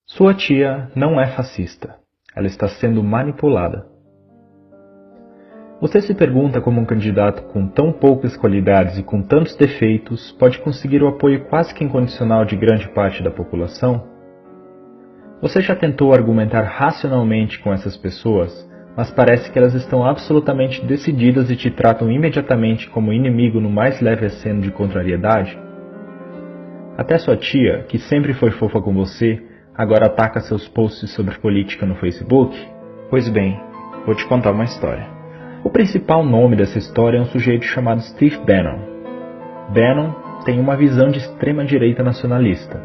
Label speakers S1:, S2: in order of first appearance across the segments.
S1: Sua tia não é fascista. Ela está sendo manipulada. Você se pergunta como um candidato com tão poucas qualidades e com tantos defeitos pode conseguir o apoio quase que incondicional de grande parte da população? Você já tentou argumentar racionalmente com essas pessoas, mas parece que elas estão absolutamente decididas e te tratam imediatamente como inimigo no mais leve aceno de contrariedade? Até sua tia, que sempre foi fofa com você, agora ataca seus posts sobre política no Facebook? Pois bem, vou te contar uma história. O principal nome dessa história é um sujeito chamado Steve Bannon. Bannon tem uma visão de extrema-direita nacionalista.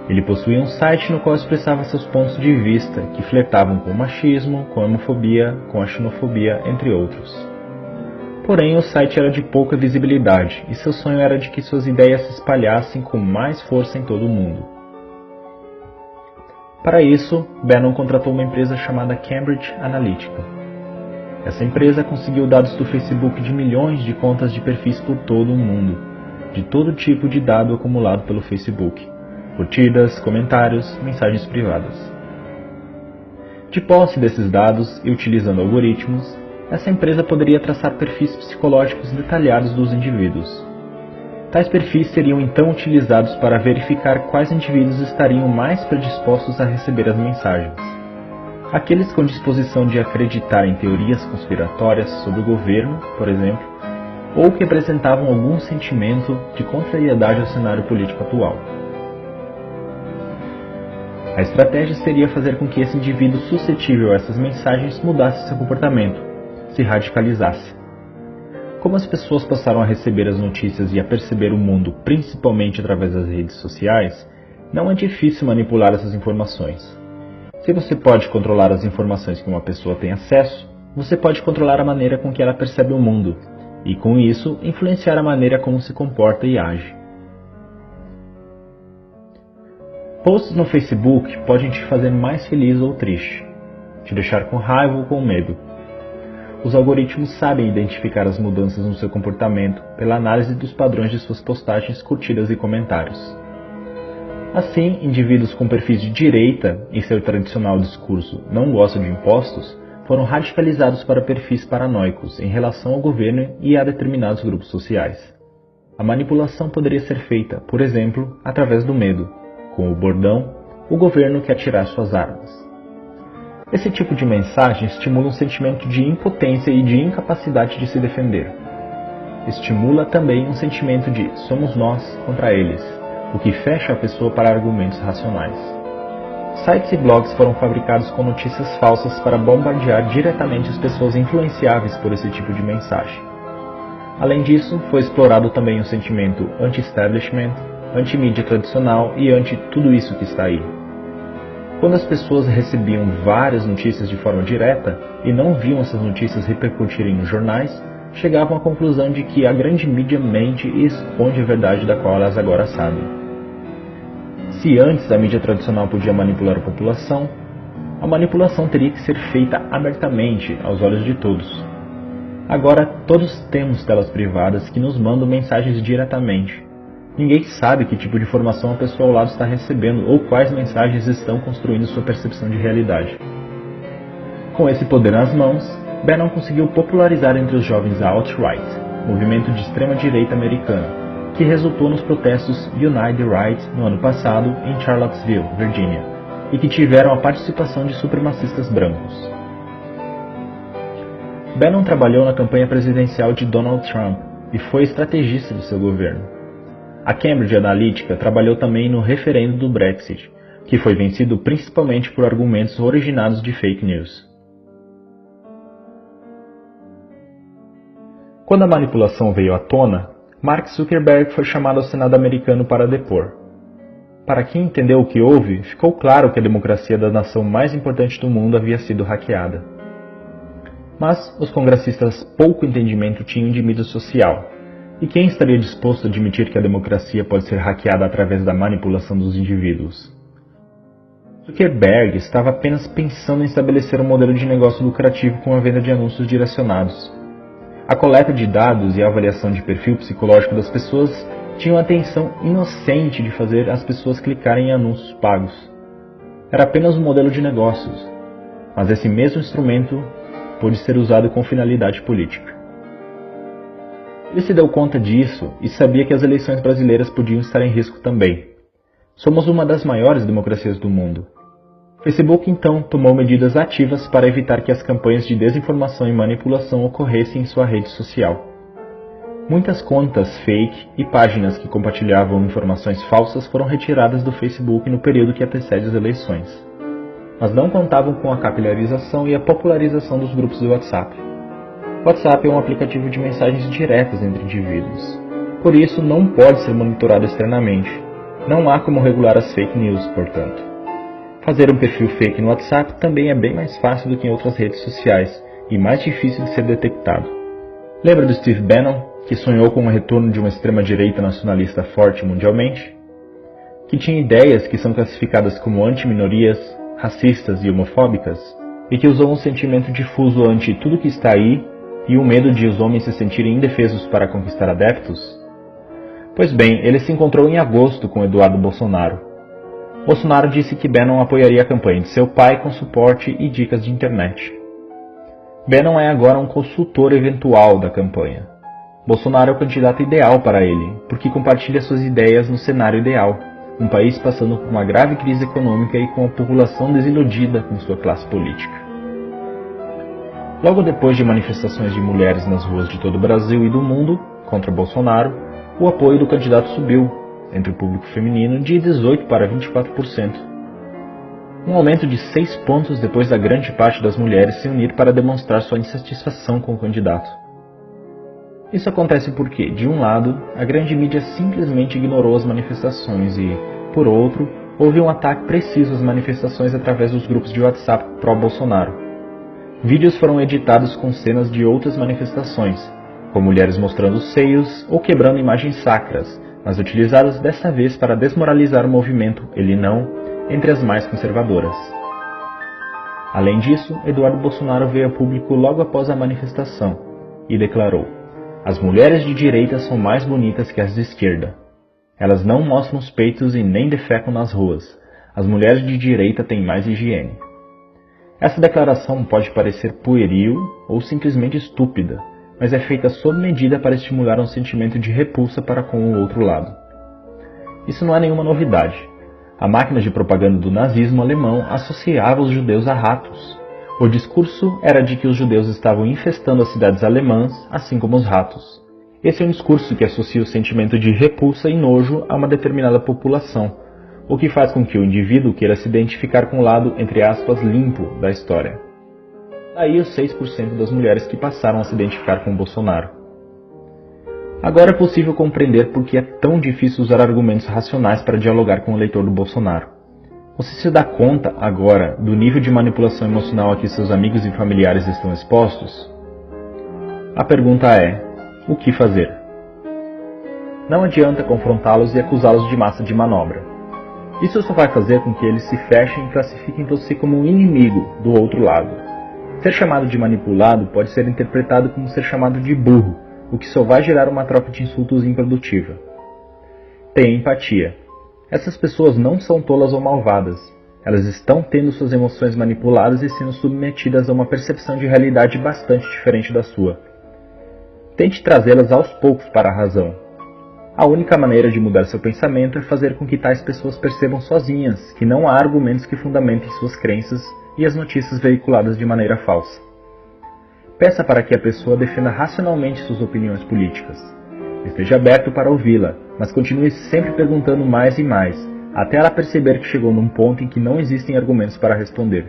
S1: Ele possuía um site no qual expressava seus pontos de vista, que flertavam com o machismo, com a homofobia, com a xenofobia, entre outros. Porém, o site era de pouca visibilidade, e seu sonho era de que suas ideias se espalhassem com mais força em todo o mundo. Para isso, Bannon contratou uma empresa chamada Cambridge Analytica. Essa empresa conseguiu dados do Facebook de milhões de contas de perfis por todo o mundo, de todo tipo de dado acumulado pelo Facebook, curtidas, comentários, mensagens privadas. De posse desses dados e utilizando algoritmos, essa empresa poderia traçar perfis psicológicos detalhados dos indivíduos. Tais perfis seriam então utilizados para verificar quais indivíduos estariam mais predispostos a receber as mensagens. Aqueles com disposição de acreditar em teorias conspiratórias sobre o governo, por exemplo, ou que apresentavam algum sentimento de contrariedade ao cenário político atual. A estratégia seria fazer com que esse indivíduo suscetível a essas mensagens mudasse seu comportamento, se radicalizasse. Como as pessoas passaram a receber as notícias e a perceber o mundo principalmente através das redes sociais, não é difícil manipular essas informações. Se você pode controlar as informações que uma pessoa tem acesso, você pode controlar a maneira com que ela percebe o mundo, e com isso influenciar a maneira como se comporta e age. Posts no Facebook podem te fazer mais feliz ou triste, te deixar com raiva ou com medo. Os algoritmos sabem identificar as mudanças no seu comportamento pela análise dos padrões de suas postagens, curtidas e comentários. Assim, indivíduos com perfis de direita, em seu tradicional discurso "não gosto de impostos", foram radicalizados para perfis paranoicos em relação ao governo e a determinados grupos sociais. A manipulação poderia ser feita, por exemplo, através do medo, com o bordão "o governo quer tirar suas armas". Esse tipo de mensagem estimula um sentimento de impotência e de incapacidade de se defender. Estimula também um sentimento de "somos nós contra eles", o que fecha a pessoa para argumentos racionais. Sites e blogs foram fabricados com notícias falsas para bombardear diretamente as pessoas influenciáveis por esse tipo de mensagem. Além disso, foi explorado também o sentimento anti-establishment, anti-mídia tradicional e anti-tudo isso que está aí. Quando as pessoas recebiam várias notícias de forma direta e não viam essas notícias repercutirem nos jornais, chegavam à conclusão de que a grande mídia mente e esconde a verdade da qual elas agora sabem. Se antes a mídia tradicional podia manipular a população, a manipulação teria que ser feita abertamente aos olhos de todos. Agora todos temos telas privadas que nos mandam mensagens diretamente. Ninguém sabe que tipo de informação a pessoa ao lado está recebendo ou quais mensagens estão construindo sua percepção de realidade. Com esse poder nas mãos, Bannon conseguiu popularizar entre os jovens a alt-right, movimento de extrema-direita americano, que resultou nos protestos Unite the Right no ano passado em Charlottesville, Virgínia, e que tiveram a participação de supremacistas brancos. Bannon trabalhou na campanha presidencial de Donald Trump e foi estrategista de seu governo. A Cambridge Analytica trabalhou também no referendo do Brexit, que foi vencido principalmente por argumentos originados de fake news. Quando a manipulação veio à tona, Mark Zuckerberg foi chamado ao Senado americano para depor. Para quem entendeu o que houve, ficou claro que a democracia da nação mais importante do mundo havia sido hackeada. Mas os congressistas pouco entendimento tinham de mídia social, e quem estaria disposto a admitir que a democracia pode ser hackeada através da manipulação dos indivíduos? Zuckerberg estava apenas pensando em estabelecer um modelo de negócio lucrativo com a venda de anúncios direcionados. A coleta de dados e a avaliação de perfil psicológico das pessoas tinham a intenção inocente de fazer as pessoas clicarem em anúncios pagos. era apenas um modelo de negócios, mas esse mesmo instrumento pôde ser usado com finalidade política. Ele se deu conta disso e sabia que as eleições brasileiras podiam estar em risco também. Somos uma das maiores democracias do mundo. O Facebook, então, tomou medidas ativas para evitar que as campanhas de desinformação e manipulação ocorressem em sua rede social. Muitas contas fake e páginas que compartilhavam informações falsas foram retiradas do Facebook no período que antecede as eleições, mas não contavam com a capilarização e a popularização dos grupos do WhatsApp. O WhatsApp é um aplicativo de mensagens diretas entre indivíduos, por isso não pode ser monitorado externamente. Não há como regular as fake news, portanto. Fazer um perfil fake no WhatsApp também é bem mais fácil do que em outras redes sociais e mais difícil de ser detectado. Lembra do Steve Bannon, que sonhou com o retorno de uma extrema-direita nacionalista forte mundialmente? Que tinha ideias que são classificadas como anti-minorias, racistas e homofóbicas, e que usou um sentimento difuso ante tudo que está aí e o medo de os homens se sentirem indefesos para conquistar adeptos? Pois bem, ele se encontrou em agosto com Eduardo Bolsonaro. Bolsonaro disse que Bannon apoiaria a campanha de seu pai com suporte e dicas de internet. Bannon é agora um consultor eventual da campanha. Bolsonaro é o candidato ideal para ele, porque compartilha suas ideias no cenário ideal, um país passando por uma grave crise econômica e com a população desiludida com sua classe política. Logo depois de manifestações de mulheres nas ruas de todo o Brasil e do mundo contra Bolsonaro, o apoio do candidato subiu, entre o público feminino, de 18% para 24%. Um aumento de 6 pontos depois da grande parte das mulheres se unir para demonstrar sua insatisfação com o candidato. Isso acontece porque, de um lado, a grande mídia simplesmente ignorou as manifestações e, por outro, houve um ataque preciso às manifestações através dos grupos de WhatsApp pró-Bolsonaro. Vídeos foram editados com cenas de outras manifestações, com mulheres mostrando seios ou quebrando imagens sacras, mas utilizadas dessa vez para desmoralizar o movimento Ele Não entre as mais conservadoras. Além disso, Eduardo Bolsonaro veio a público logo após a manifestação e declarou: "As mulheres de direita são mais bonitas que as de esquerda. Elas não mostram os peitos e nem defecam nas ruas. As mulheres de direita têm mais higiene." Essa declaração pode parecer pueril ou simplesmente estúpida, mas é feita sob medida para estimular um sentimento de repulsa para com o outro lado. Isso não é nenhuma novidade. A máquina de propaganda do nazismo alemão associava os judeus a ratos. O discurso era de que os judeus estavam infestando as cidades alemãs, assim como os ratos. Esse é um discurso que associa o sentimento de repulsa e nojo a uma determinada população, o que faz com que o indivíduo queira se identificar com o lado, entre aspas, limpo da história. Daí os 6% das mulheres que passaram a se identificar com Bolsonaro. Agora é possível compreender por que é tão difícil usar argumentos racionais para dialogar com o eleitor do Bolsonaro. Você se dá conta, agora, do nível de manipulação emocional a que seus amigos e familiares estão expostos? A pergunta é: o que fazer? Não adianta confrontá-los e acusá-los de massa de manobra. Isso só vai fazer com que eles se fechem e classifiquem você como um inimigo do outro lado. Ser chamado de manipulado pode ser interpretado como ser chamado de burro, o que só vai gerar uma troca de insultos improdutiva. Tenha empatia. Essas pessoas não são tolas ou malvadas. Elas estão tendo suas emoções manipuladas e sendo submetidas a uma percepção de realidade bastante diferente da sua. Tente trazê-las aos poucos para a razão. A única maneira de mudar seu pensamento é fazer com que tais pessoas percebam sozinhas que não há argumentos que fundamentem suas crenças e as notícias veiculadas de maneira falsa. Peça para que a pessoa defenda racionalmente suas opiniões políticas. Esteja aberto para ouvi-la, mas continue sempre perguntando mais e mais, até ela perceber que chegou num ponto em que não existem argumentos para responder.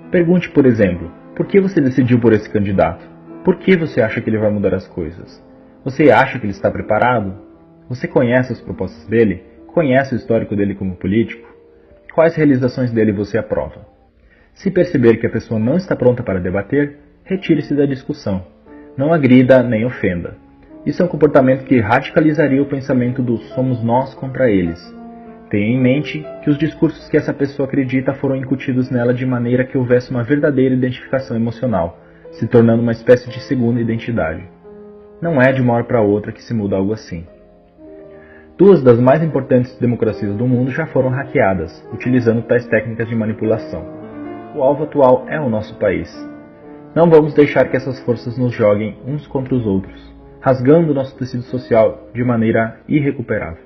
S1: Pergunte, por exemplo, por que você decidiu por esse candidato? Por que você acha que ele vai mudar as coisas? Você acha que ele está preparado? Você conhece as propostas dele? Conhece o histórico dele como político? Quais realizações dele você aprova? Se perceber que a pessoa não está pronta para debater, retire-se da discussão. Não agrida nem ofenda. Isso é um comportamento que radicalizaria o pensamento do somos nós contra eles. Tenha em mente que os discursos que essa pessoa acredita foram incutidos nela de maneira que houvesse uma verdadeira identificação emocional, se tornando uma espécie de segunda identidade. Não é de uma hora para outra que se muda algo assim. Duas das mais importantes democracias do mundo já foram hackeadas, utilizando tais técnicas de manipulação. O alvo atual é o nosso país. Não vamos deixar que essas forças nos joguem uns contra os outros, rasgando nosso tecido social de maneira irrecuperável.